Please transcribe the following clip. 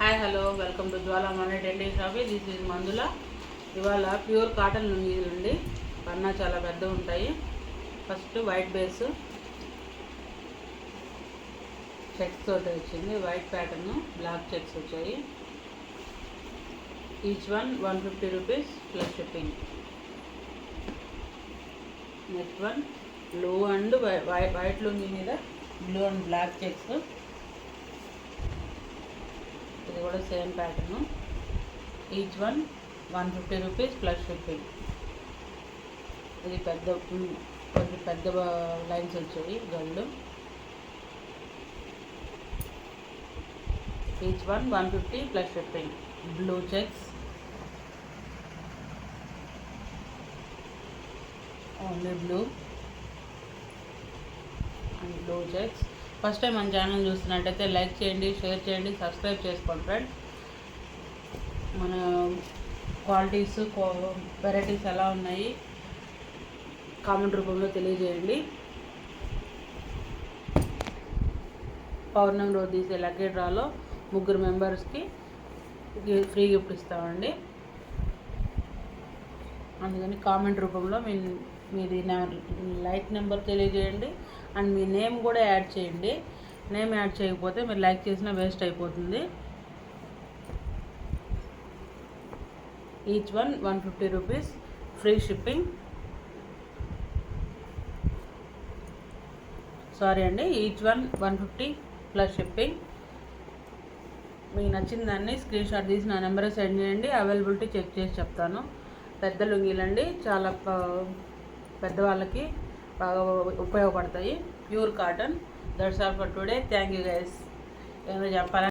Hi hello welcome to Jwala Mani daily shopping. This is Manjula. ఇవాళ pure cotton లుంగీలు అండి. పన్నా చాలా పెద్దగా ఉంటాయి. ఫస్ట్ వైట్ బేస్ చెక్స్ తోటి వచ్చింది. వైట్ ప్యాటర్న్ బ్లాక్ చెక్స్ వచ్చాయి. Each one 150 rupees plus shipping. Next one blue and white lungi మీద blue and black checks. ఇది కూడా same pattern. Each one 150 rupees plus shipping. ఇది కొంచెం పెద్ద లైన్స్ వచ్చాయి గళ్ళు. Each one 150 plus shipping. Blue checks, only blue and blue checks. First time మన channel చూస్తున్నట్టయితే లైక్ చేయండి, షేర్ చేయండి, సబ్స్క్రైబ్ చేసుకోండి ఫ్రెండ్స్. మన క్వాలిటీస్ వెరైటీస్ ఎలా ఉన్నాయి కామెంట్ రూపంలో తెలియజేయండి. పౌర్ణమి రోజు తీసే లక్కీ డ్రాలో 3 మెంబర్స్కి ఫ్రీ గిఫ్ట్ ఇస్తామండి. అందుకని కామెంట్ రూపంలో మీది లైక్ నెంబర్ తెలియజేయండి అండ్ మీ నేమ్ కూడా యాడ్ చేయండి. నేమ్ యాడ్ చేయకపోతే మీరు లైక్ చేసినా వేస్ట్ అయిపోతుంది. Each one 150 rupees free shipping. Sorry అండి, ఈచ్ వన్ 150 ప్లస్ షిప్పింగ్. మీకు నచ్చిన దాన్ని స్క్రీన్ షాట్ తీసి నా నెంబర్ సెండ్ చేయండి. అవైలబిలిటీ చెక్ చేసి చెప్తాను. పెద్ద లుంగీలండి, చాలా పెద్దవాళ్ళకి బాగా ఉపయోగపడతాయి. Pure cotton. That's all for today. Thank you guys. ఏమైనా చెప్పాలని